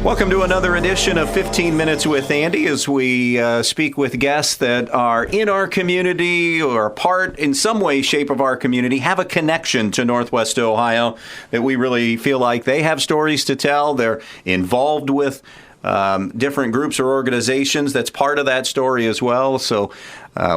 Welcome to another edition of 15 Minutes with Andy as we speak with guests that are in our community or part in some way, shape of our community, have a connection to Northwest Ohio that we really feel like they have stories to tell. They're involved with different groups or organizations that's part of that story as well. So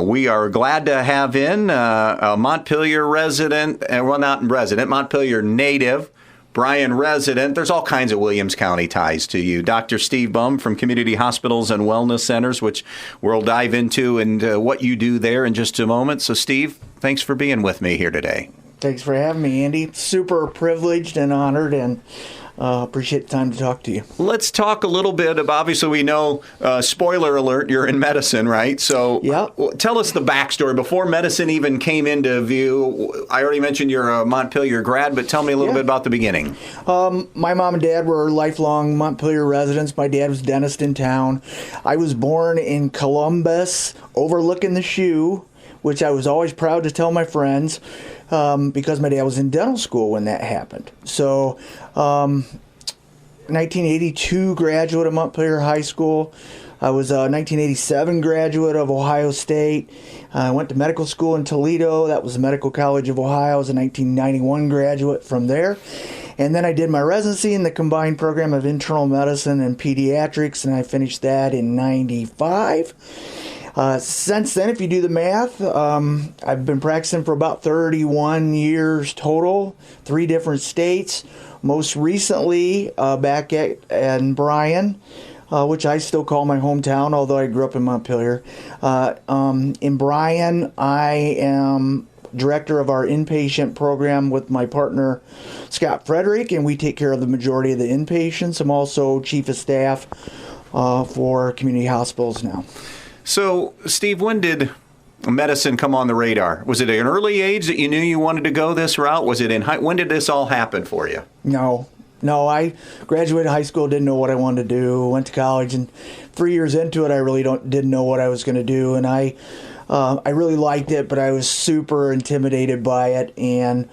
we are glad to have in a Montpelier resident, well, not resident, Montpelier native, Bryan resident. There's all kinds of Williams County ties to you. Dr. Steve Bumb from Community Hospitals and Wellness Centers, which we'll dive into and what you do there in just a moment. So, Steve, thanks for being with me here today. Thanks for having me, Andy. Super privileged and honored, and appreciate the time to talk to you. Let's talk a little bit about, obviously we know, spoiler alert, you're in medicine, right? So yep. Tell us the backstory. Before medicine even came into view, I already mentioned you're a Montpelier grad, but tell me a little bit about the beginning. My mom and dad were lifelong Montpelier residents. My dad was a dentist in town. I was born in Columbus, overlooking the shoe, which I was always proud to tell my friends. Because my dad was in dental school when that happened. So, 1982 graduate of Montpelier High School. I was a 1987 graduate of Ohio State. I went to medical school in Toledo. That was the Medical College of Ohio. I was a 1991 graduate from there. And then I did my residency in the combined program of internal medicine and pediatrics, and I finished that in 95. Since then, if you do the math, I've been practicing for about 31 years total, 3 different states. Most recently, back in Bryan, which I still call my hometown, although I grew up in Montpelier. In Bryan, I am director of our inpatient program with my partner, Scott Frederick, and we take care of the majority of the inpatients. I'm also chief of staff for community hospitals now. So, Steve, when did medicine come on the radar? Was it at an early age that you knew you wanted to go this route? Was it in when did this all happen for you? No, I graduated high school, didn't know what I wanted to do, went to college, and 3 years into it, I really didn't know what I was going to do, and I really liked it, but I was super intimidated by it, and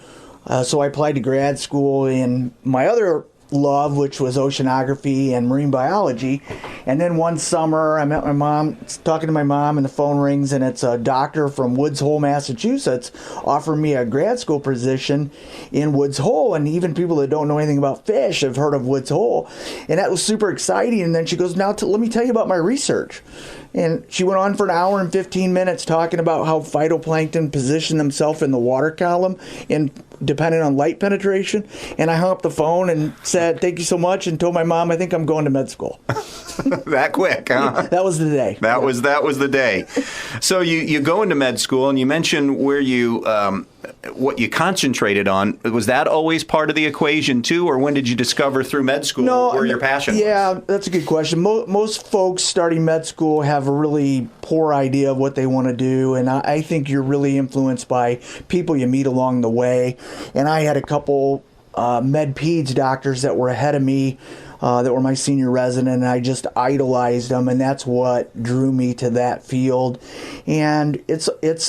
so I applied to grad school in my other love, which was oceanography and marine biology. And then one summer, I met my mom, talking to my mom, and the phone rings, and it's a doctor from Woods Hole, Massachusetts, offering me a grad school position in Woods Hole. And even people that don't know anything about fish have heard of Woods Hole. And that was super exciting. And then she goes, now let me tell you about my research. And she went on for an hour and 15 minutes talking about how phytoplankton position themselves in the water column and depending on light penetration. And I hung up the phone and said, thank you so much, and told my mom, I think I'm going to med school. That quick, huh? That was the day. That was the day. So you go into med school, and you mentioned where you what you concentrated on. Was that always part of the equation too, or when did you discover through med school where your passion was? Yeah, that's a good question. Most folks starting med school have a really poor idea of what they want to do, and I think you're really influenced by people you meet along the way. And I had a couple med peds doctors that were ahead of me, that were my senior resident, and I just idolized them, and that's what drew me to that field. And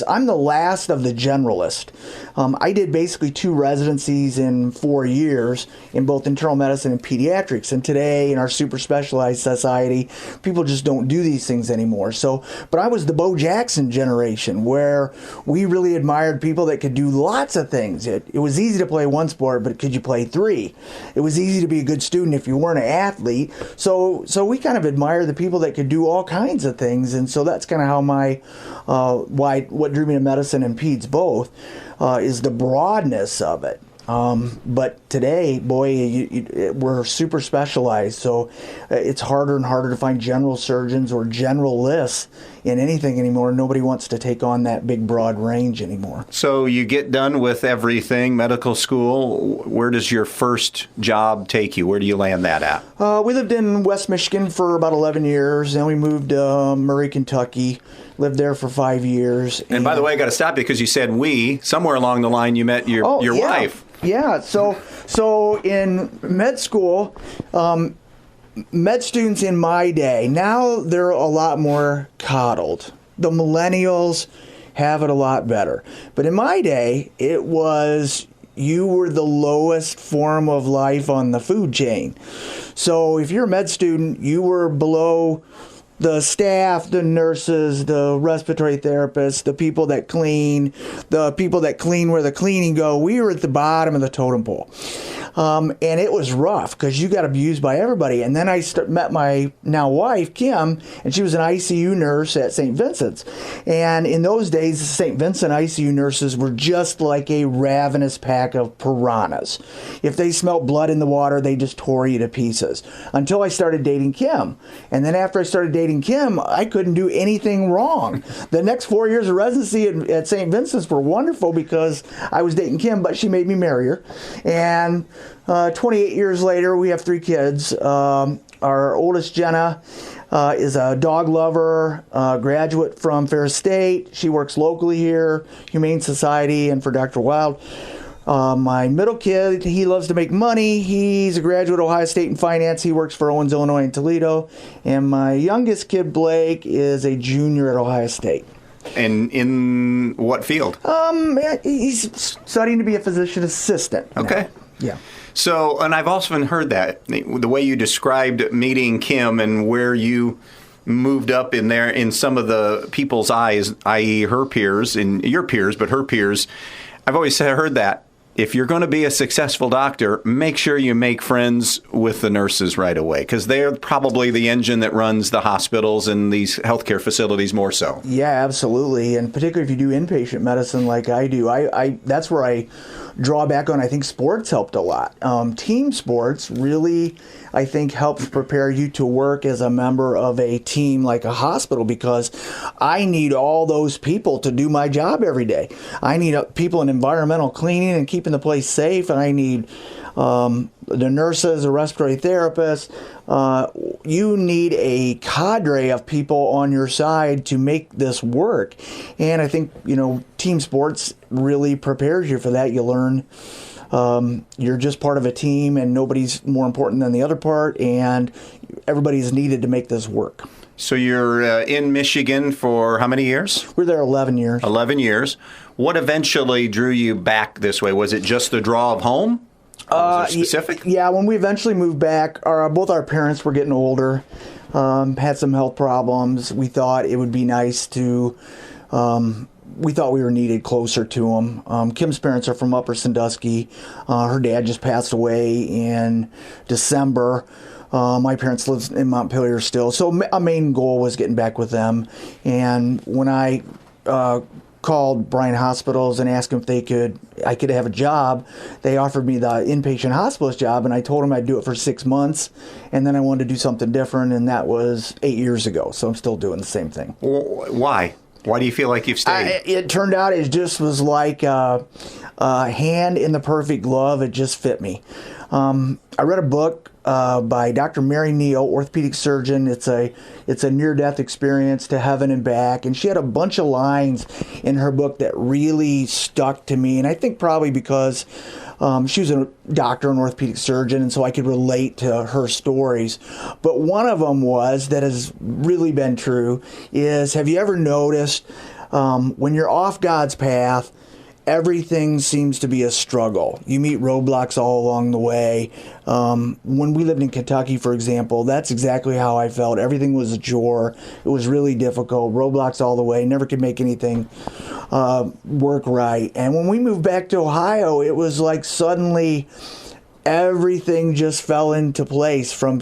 I'm the last of the generalist. I did basically 2 residencies in 4 years in both internal medicine and pediatrics, and today in our super specialized society, people just don't do these things anymore. But I was the Bo Jackson generation, where we really admired people that could do lots of things. It was easy to play one sport, but could you play 3? It was easy to be a good student if you weren't an athlete. So we kind of admire the people that could do all kinds of things, and so that's kind of how my what drew me to medicine and peds both is the broadness of it. But today, boy, we're super specialized, so it's harder and harder to find general surgeons or generalists in anything anymore. Nobody wants to take on that big, broad range anymore. So you get done with everything, medical school. Where does your first job take you? Where do you land that at? We lived in West Michigan for about 11 years. Then we moved to Murray, Kentucky. Lived there for 5 years. And by the way, I got to stop you because you said we. Somewhere along the line, you met your wife. Yeah. So in med school, med students in my day, now they're a lot more coddled. The millennials have it a lot better. But in my day, it was you were the lowest form of life on the food chain. So if you're a med student, you were below the staff, the nurses, the respiratory therapists, the people that clean, the people that clean where the cleaning go. We were at the bottom of the totem pole. And it was rough because you got abused by everybody. And then I met my now wife, Kim, and she was an ICU nurse at St. Vincent's. And in those days, the St. Vincent ICU nurses were just like a ravenous pack of piranhas. If they smelled blood in the water, they just tore you to pieces. Until I started dating Kim. And then after I started dating Kim, I couldn't do anything wrong. The next 4 years of residency at St. Vincent's were wonderful because I was dating Kim, but she made me marry her. And 28 years later, we have 3 kids. Our oldest, Jenna, is a dog lover, graduate from Ferris State. She works locally here, Humane Society, and for Dr. Wild. My middle kid, he loves to make money. He's a graduate of Ohio State in finance. He works for Owens, Illinois in Toledo. And my youngest kid, Blake, is a junior at Ohio State. And in what field? He's studying to be a physician assistant. Okay. Now. Yeah. So, and I've often heard that, the way you described meeting Kim and where you moved up in there in some of the people's eyes, i.e. her peers, and your peers, but her peers, I've always heard that. If you're going to be a successful doctor, make sure you make friends with the nurses right away, because they're probably the engine that runs the hospitals and these healthcare facilities more so. Yeah, absolutely. And particularly if you do inpatient medicine like I do, I that's where I draw back on. I think sports helped a lot. Team sports really, I think, helps prepare you to work as a member of a team like a hospital, because I need all those people to do my job every day. I need people in environmental cleaning and keeping the place safe, and I need the nurses, the respiratory therapists. You need a cadre of people on your side to make this work. And I think, team sports really prepares you for that. You learn you're just part of a team, and nobody's more important than the other part, and everybody's needed to make this work. So you're in Michigan for how many years? We're there 11 years. 11 years. What eventually drew you back this way? Was it just the draw of home? Was it specific? Yeah, when we eventually moved back, both our parents were getting older, had some health problems. We thought it would be nice to... we thought we were needed closer to them. Kim's parents are from Upper Sandusky. Her dad just passed away in December. My parents live in Montpelier still. So our main goal was getting back with them. And when I called Bryan Hospitals and asked them if I could have a job, they offered me the inpatient hospitalist job, and I told them I'd do it for 6 months, and then I wanted to do something different, and that was 8 years ago. So I'm still doing the same thing. Why? Why do you feel like you've stayed? It turned out it just was like a hand in the perfect glove. It just fit me. I read a book by Dr. Mary Neal, orthopedic surgeon. It's a near-death experience to heaven and back, and she had a bunch of lines in her book that really stuck to me. And I think probably because she was a doctor, an orthopedic surgeon, and so I could relate to her stories. But one of them that has really been true is, have you ever noticed when you're off God's path, everything seems to be a struggle. You meet roadblocks all along the way. When we lived in Kentucky, for example, that's exactly how I felt. Everything was a chore. It was really difficult. Roadblocks all the way. Never could make anything work right. And when we moved back to Ohio, it was like suddenly everything just fell into place, from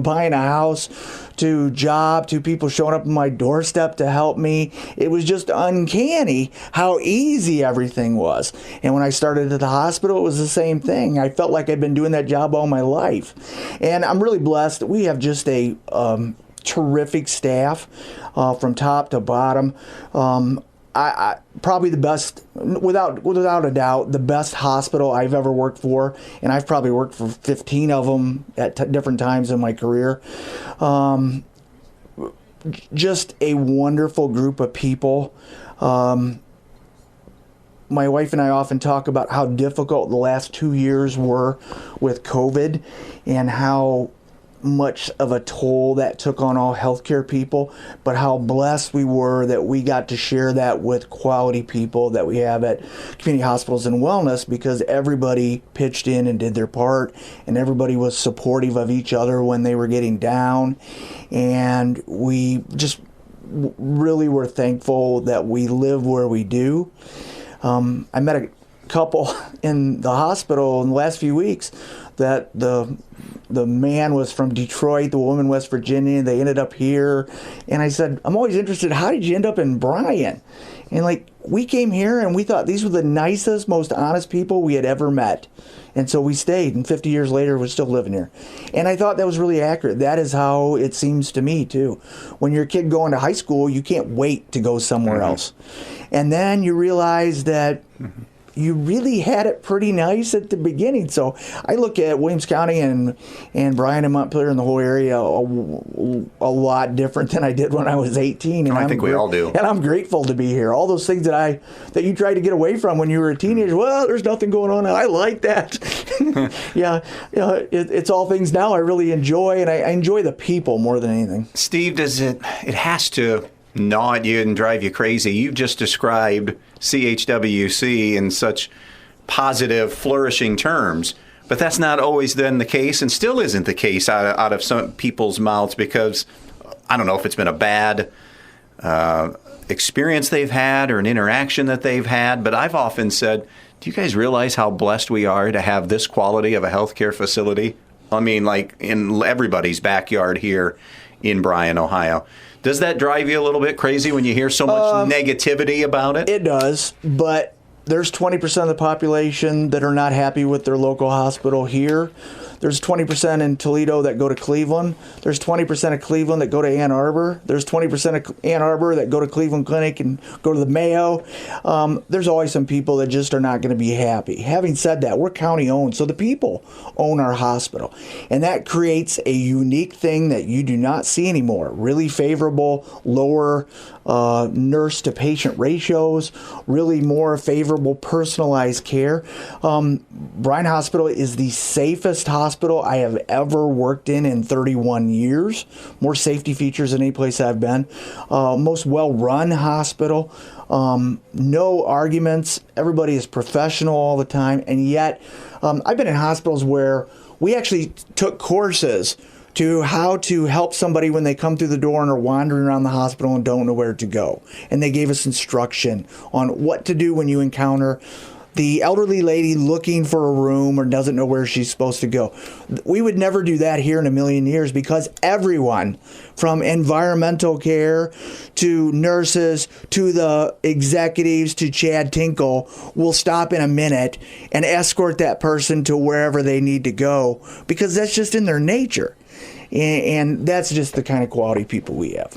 buying a house to job to people showing up on my doorstep to help me. It was just uncanny how easy everything was. And when I started at the hospital, it was the same thing. I felt like I'd been doing that job all my life. And I'm really blessed that we have just a terrific staff from top to bottom. I probably the best, without a doubt, the best hospital I've ever worked for, and I've probably worked for 15 of them at different times in my career. Just a wonderful group of people. My wife and I often talk about how difficult the last 2 years were with COVID, and how much of a toll that took on all healthcare people, but how blessed we were that we got to share that with quality people that we have at community hospitals and wellness, because everybody pitched in and did their part, and everybody was supportive of each other when they were getting down. And we just really were thankful that we live where we do. I met a couple in the hospital in the last few weeks that the man was from Detroit, the woman West Virginia, and they ended up here. And I said, I'm always interested, how did you end up in Bryan? And like, we came here and we thought these were the nicest, most honest people we had ever met. And so we stayed, and 50 years later, we're still living here. And I thought that was really accurate. That is how it seems to me, too. When you're a kid going to high school, you can't wait to go somewhere else. And then you realize that you really had it pretty nice at the beginning. So I look at Williams County and Bryan and Montpelier and the whole area a lot different than I did when I was 18. And I think we all do. And I'm grateful to be here. All those things that you tried to get away from when you were a teenager. Well, there's nothing going on. I like that. Yeah, it's all things now I really enjoy, and I enjoy the people more than anything. Steve, it has to gnaw at you and drive you crazy. You've just described CHWC in such positive, flourishing terms, but that's not always then the case, and still isn't the case out of some people's mouths, because I don't know if it's been a bad experience they've had or an interaction that they've had, but I've often said, do you guys realize how blessed we are to have this quality of a healthcare facility? I mean, like in everybody's backyard here in Bryan, Ohio. Does that drive you a little bit crazy when you hear so much negativity about it? It does, but there's 20% of the population that are not happy with their local hospital here. There's 20% in Toledo that go to Cleveland. There's 20% of Cleveland that go to Ann Arbor. There's 20% of Ann Arbor that go to Cleveland Clinic and go to the Mayo. There's always some people that just are not going to be happy. Having said that, we're county owned, so the people own our hospital. And that creates a unique thing that you do not see anymore. Really favorable, lower nurse to patient ratios, really more favorable personalized care. Bryan Hospital is the safest hospital I have ever worked in 31 years. More safety features than any place I've been. Most well-run hospital. No arguments. Everybody is professional all the time. And yet, I've been in hospitals where we actually took courses to how to help somebody when they come through the door and are wandering around the hospital and don't know where to go. And they gave us instruction on what to do when you encounter the elderly lady looking for a room or doesn't know where she's supposed to go. We would never do that here in a million years, because everyone from environmental care to nurses to the executives to Chad Tinkle will stop in a minute and escort that person to wherever they need to go, because that's just in their nature. And that's just the kind of quality people we have.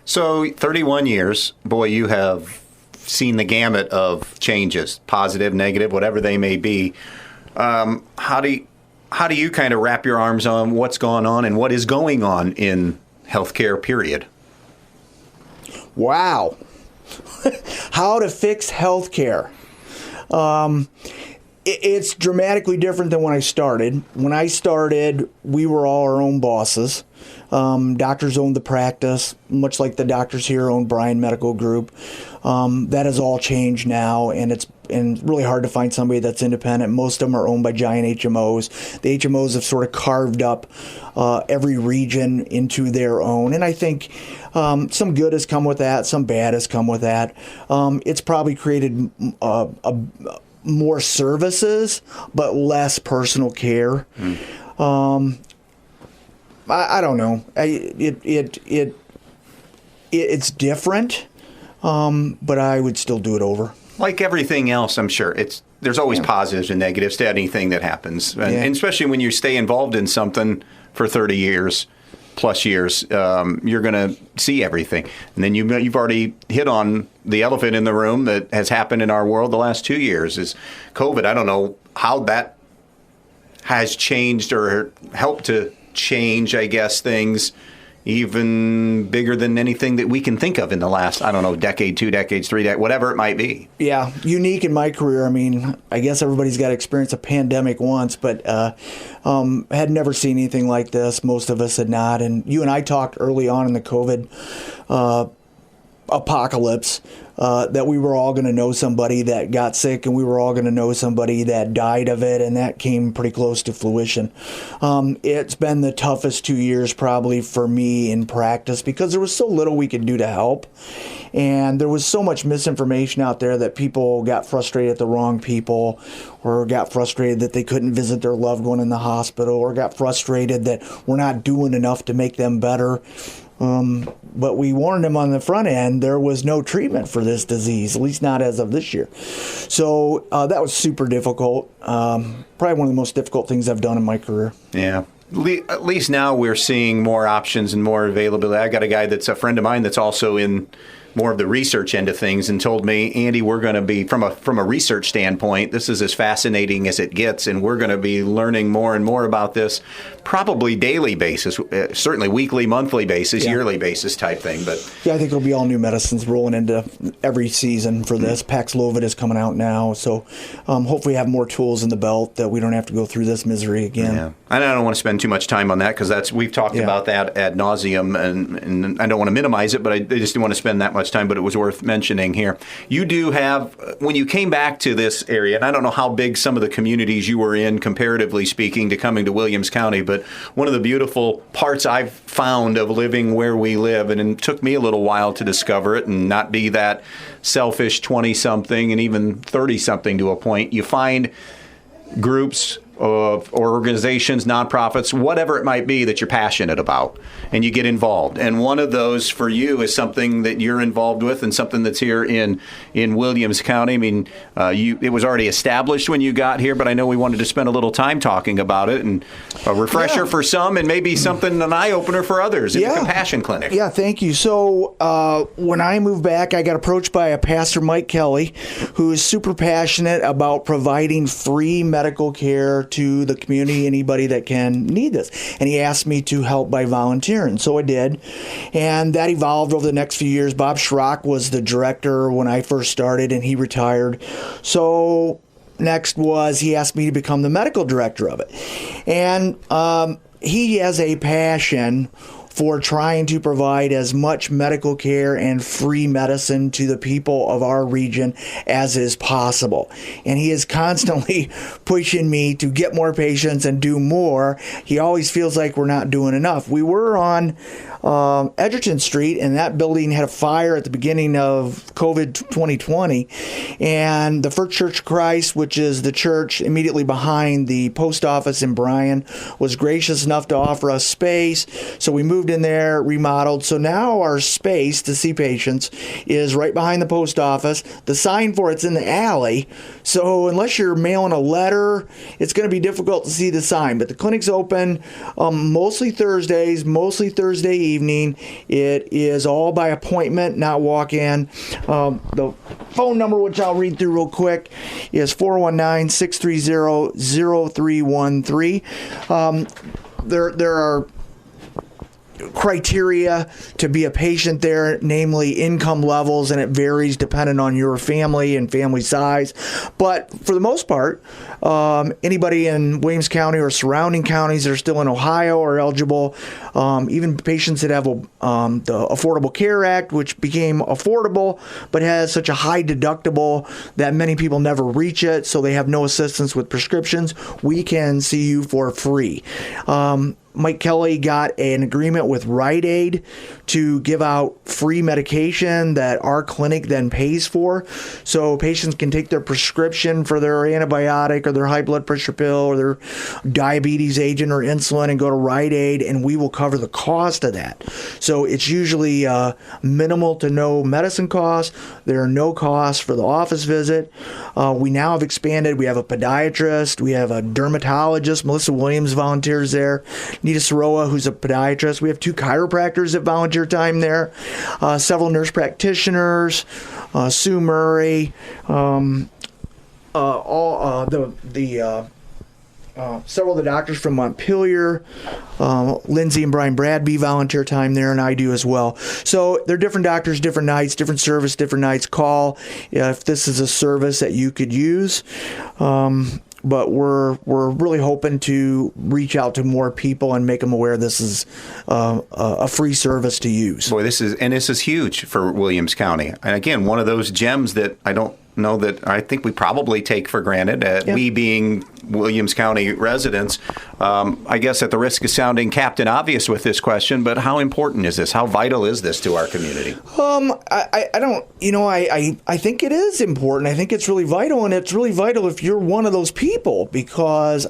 So 31 years, boy, you have seen the gamut of changes, positive, negative, whatever they may be. How do you kind of wrap your arms on what's gone on and what is going on in healthcare, period? Wow. How to fix healthcare. It's dramatically different than when I started. When I started, we were all our own bosses. Doctors owned the practice, much like the doctors here own Bryan Medical Group. That has all changed now, and it's really hard to find somebody that's independent. Most of them are owned by giant HMOs. The HMOs have sort of carved up every region into their own, and I think some good has come with that, some bad has come with that. It's probably created more services, but less personal care. I don't know. It's different, but I would still do it over. Like everything else, I'm sure there's always positives and negatives to anything that happens, and especially when you stay involved in something for 30 years. Plus years, you're going to see everything. And then you've already hit on the elephant in the room that has happened in our world the last 2 years is COVID. I don't know how that has changed or helped to change, I guess, things, even bigger than anything that we can think of in the last, I don't know, decade, 2 decades, 3 decades, whatever it might be. Yeah, unique in my career. I mean, I guess everybody's got to experience a pandemic once, but had never seen anything like this. Most of us had not. And you and I talked early on in the COVID apocalypse that we were all going to know somebody that got sick, and we were all going to know somebody that died of it, and that came pretty close to fruition. It's been the toughest 2 years probably for me in practice because there was so little we could do to help, and there was so much misinformation out there that people got frustrated at the wrong people, or got frustrated that they couldn't visit their loved one in the hospital, or got frustrated that we're not doing enough to make them better. But we warned them on the front end there was no treatment for this disease, at least not as of this year. So that was super difficult. Probably one of the most difficult things I've done in my career. Yeah. At least now we're seeing more options and more availability. I got a guy that's a friend of mine that's also in more of the research end of things and told me, Andy, we're going to be, from a research standpoint, this is as fascinating as it gets, and we're going to be learning more and more about this probably daily basis, certainly weekly, monthly basis, yearly basis type thing. But yeah, I think there'll be all new medicines rolling into every season for this. Paxlovid is coming out now, so hopefully have more tools in the belt that we don't have to go through this misery again. Yeah. And I don't want to spend too much time on that because we've talked about that ad nauseum, and I don't want to minimize it, but I just didn't want to spend that much time, but it was worth mentioning here. You do have, when you came back to this area, and I don't know how big some of the communities you were in, comparatively speaking, to coming to Williams County, but one of the beautiful parts I've found of living where we live, and it took me a little while to discover it and not be that selfish 20-something and even 30-something to a point, you find groups or organizations, nonprofits, whatever it might be that you're passionate about, and you get involved. And one of those for you is something that you're involved with and something that's here in Williams County. I mean, it was already established when you got here, but I know we wanted to spend a little time talking about it, and a refresher for some and maybe something, an eye-opener for others in the Compassion Clinic. Yeah, thank you. So when I moved back, I got approached by a pastor, Mike Kelly, who is super passionate about providing free medical care to the community, anybody that can need this. And he asked me to help by volunteering. So I did. And that evolved over the next few years. Bob Schrock was the director when I first started, and he retired. So next was he asked me to become the medical director of it. And he has a passion for trying to provide as much medical care and free medicine to the people of our region as is possible. And he is constantly pushing me to get more patients and do more. He always feels like we're not doing enough. We were on Edgerton Street, and that building had a fire at the beginning of COVID 2020. And the First Church of Christ, which is the church immediately behind the post office in Bryan, was gracious enough to offer us space. So we moved in there, remodeled. So now our space to see patients is right behind the post office. The sign for it's in the alley. So unless you're mailing a letter, it's going to be difficult to see the sign. But the clinic's open mostly Thursdays, mostly Thursday evening. It is all by appointment, not walk-in. The phone number, which I'll read through real quick, is 419-630-0313. There are criteria to be a patient there, namely income levels, and it varies depending on your family and family size. But for the most part, anybody in Williams County or surrounding counties that are still in Ohio are eligible. Even patients that have the Affordable Care Act, which became affordable but has such a high deductible that many people never reach it, so they have no assistance with prescriptions, we can see you for free. Mike Kelly got an agreement with Rite Aid to give out free medication that our clinic then pays for. So patients can take their prescription for their antibiotic or their high blood pressure pill or their diabetes agent or insulin and go to Rite Aid, and we will cover the cost of that. So it's usually minimal to no medicine costs. There are no costs for the office visit. We now have expanded. We have a podiatrist. We have a dermatologist. Melissa Williams volunteers there. Nita Soroa, who's a podiatrist. We have 2 chiropractors that volunteer time there. Several nurse practitioners. Sue Murray. several of the doctors from Montpelier, Lindsay and Brian Bradby volunteer time there, and I do as well. So they're different doctors, different nights, different service, different nights. Call if this is a service that you could use. But we're really hoping to reach out to more people and make them aware this is a free service to use. Boy, this is huge for Williams County. And again, one of those gems that I don't know that I think we probably take for granted. We being Williams County residents, I guess at the risk of sounding Captain Obvious with this question, but how important is this? How vital is this to our community? I don't, I think it is important. I think it's really vital, and it's really vital if you're one of those people, because,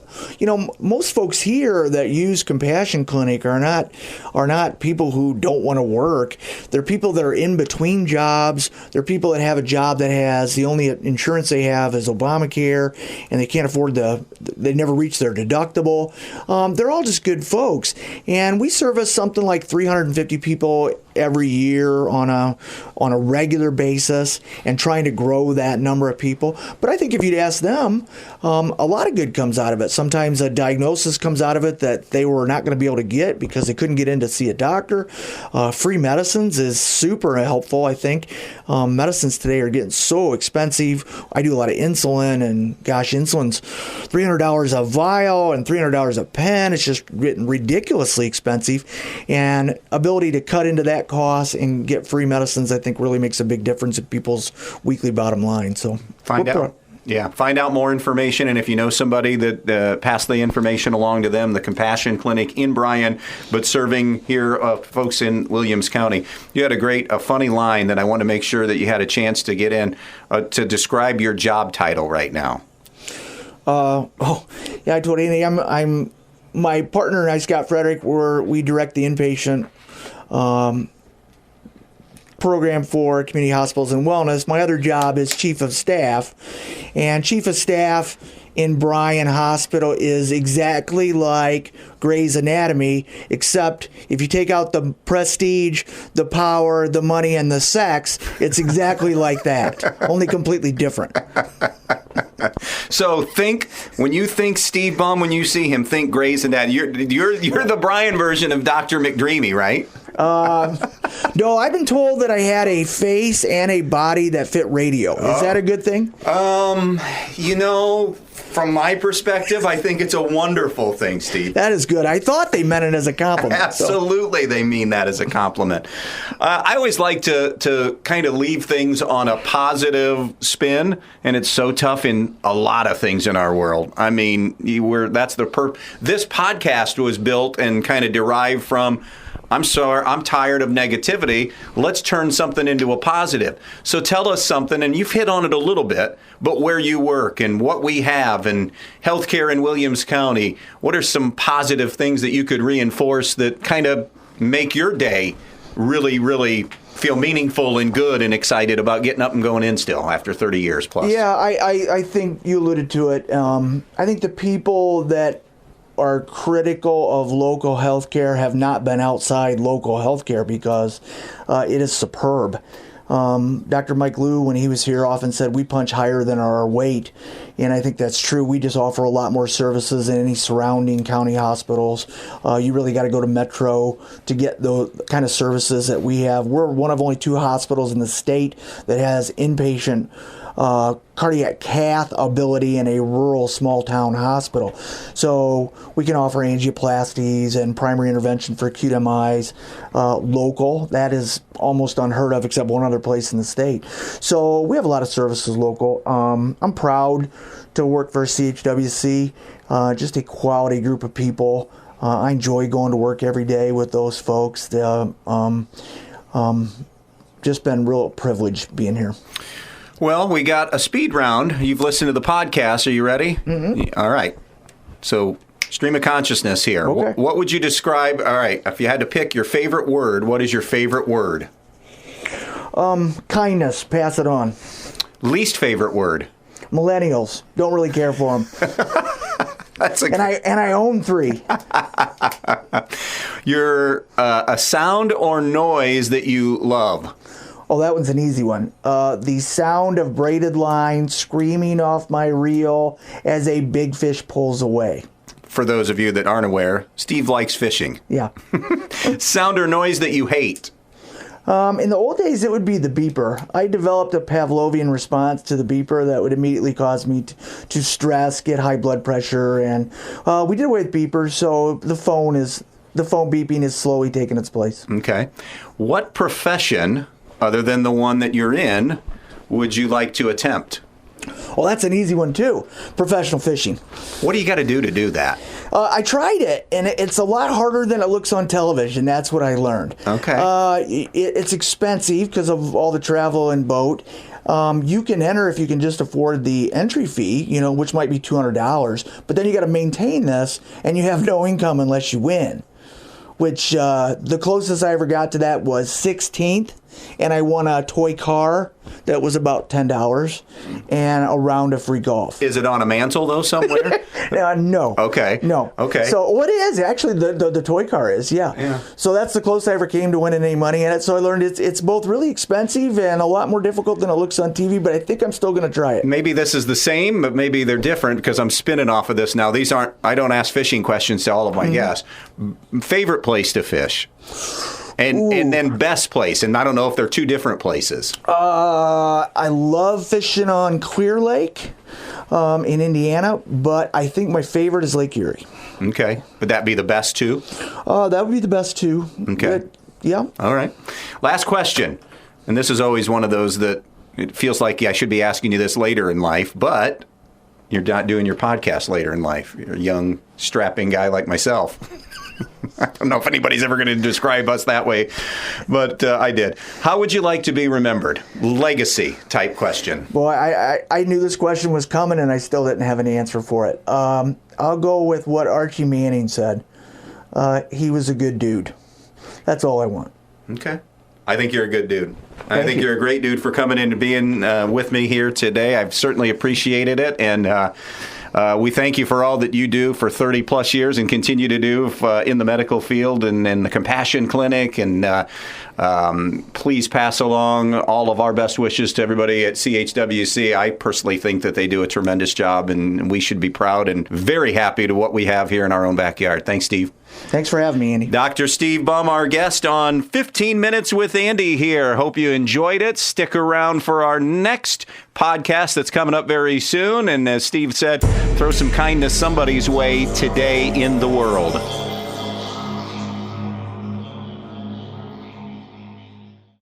most folks here that use Compassion Clinic are not people who don't want to work. They're people that are in between jobs. They're people that have a job that has the only insurance they have is Obamacare, and they can't afford they never reach their deductible. They're all just good folks, and we service something like 350 people every year on a regular basis, and trying to grow that number of people. But I think if you'd ask them, a lot of good comes out of it. Sometimes a diagnosis comes out of it that they were not going to be able to get because they couldn't get in to see a doctor. Free medicines is super helpful, I think. Medicines today are getting so expensive. I do a lot of insulin, and gosh, insulin's $300 a vial and $300 a pen. It's just getting ridiculously expensive, and ability to cut into that cost and get free medicines, I think, really makes a big difference in people's weekly bottom line. So find out more information, and if you know somebody that pass the information along to them. The Compassion Clinic in Bryan, but serving here folks in Williams County. You had a funny line that I want to make sure that you had a chance to get in to describe your job title right now. I told Andy, I'm my partner and I, Scott Frederick, we direct the inpatient program for community hospitals and wellness. My other job is chief of staff, and chief of staff in Bryan Hospital is exactly like Grey's Anatomy, except if you take out the prestige, the power, the money, and the sex, it's exactly like that, only completely different. So when you think Steve Bumb, when you see him, think Grey's Anatomy. You're the Bryan version of Dr. McDreamy, right? No, I've been told that I had a face and a body that fit radio. Is that a good thing? From my perspective, I think it's a wonderful thing, Steve. That is good. I thought they meant it as a compliment. Absolutely, they mean that as a compliment. I always like to kind of leave things on a positive spin, and it's so tough in a lot of things in our world. I mean, this podcast was built and kind of derived from, I'm sorry, I'm tired of negativity. Let's turn something into a positive. So tell us something, and you've hit on it a little bit, but where you work and what we have and healthcare in Williams County, what are some positive things that you could reinforce that kind of make your day really, really feel meaningful and good and excited about getting up and going in still after 30 years plus? Yeah, I think you alluded to it. I think the people that are critical of local healthcare have not been outside local healthcare, because it is superb. Dr. Mike Liu, when he was here, often said we punch higher than our weight, and I think that's true. We just offer a lot more services than any surrounding county hospitals. You really got to go to Metro to get the kind of services that we have. We're one of only 2 hospitals in the state that has inpatient cardiac cath ability in a rural small town hospital. So we can offer angioplasties and primary intervention for acute MIs local. That is almost unheard of except one other place in the state. So we have a lot of services local. I'm proud to work for CHWC, just a quality group of people. I enjoy going to work every day with those folks. Just been real privileged being here. Well, we got a speed round. You've listened to the podcast. Are you ready? Mm-hmm. All right. So, stream of consciousness here. Okay. What would you describe? All right. If you had to pick your favorite word, what is your favorite word? Kindness. Pass it on. Least favorite word? Millennials. Don't really care for them. And I own 3. You're a sound or noise that you love? Oh, that one's an easy one. The sound of braided line screaming off my reel as a big fish pulls away. for those of you that aren't aware, Steve likes fishing. Yeah. Sound or noise that you hate? In the old days, it would be the beeper. I developed a Pavlovian response to the beeper that would immediately cause me to stress, get high blood pressure, and we did away with beepers, so the phone beeping is slowly taking its place. Okay. What profession, other than the one that you're in, would you like to attempt? Well, that's an easy one, too. Professional fishing. What do you got to do that? I tried it, and it's a lot harder than it looks on television. That's what I learned. Okay. It's expensive because of all the travel and boat. You can enter if you can just afford the entry fee, which might be $200. But then you got to maintain this, and you have no income unless you win. Which the closest I ever got to that was 16th, and I won a toy car that was about $10 and a round of free golf. Is it on a mantle, though, somewhere? No. Okay. No. Okay. So what it is, actually, the toy car is, yeah. So that's the closest I ever came to winning any money in it. So I learned it's both really expensive and a lot more difficult than it looks on TV, but I think I'm still going to try it. Maybe this is the same, but maybe they're different because I'm spinning off of this now. I don't ask fishing questions to all of my guests. Favorite place to fish? And then best place, and I don't know if they're two different places. I love fishing on Clear Lake in Indiana, but I think my favorite is Lake Erie. Okay. Would that be the best too? That would be the best too. Okay. Yeah. All right. Last question, and this is always one of those that it feels like I should be asking you this later in life, but you're not doing your podcast later in life. You're a young, strapping guy like myself. I don't know if anybody's ever going to describe us that way, but I did. How would you like to be remembered? Legacy type question. Well, I knew this question was coming, and I still didn't have an answer for it. I'll go with what Archie Manning said. He was a good dude. That's all I want. Okay. I think you're a good dude. I think you're a great dude for coming in and being with me here today. I've certainly appreciated it, and we thank you for all that you do for 30 plus years and continue to do in the medical field and the Compassion Clinic. And please pass along all of our best wishes to everybody at CHWC. I personally think that they do a tremendous job, and we should be proud and very happy to what we have here in our own backyard. Thanks, Steve. Thanks for having me, Andy. Dr. Steve Bumb, our guest on 15 Minutes with Andy here. Hope you enjoyed it. Stick around for our next podcast that's coming up very soon. And as Steve said, throw some kindness somebody's way today in the world.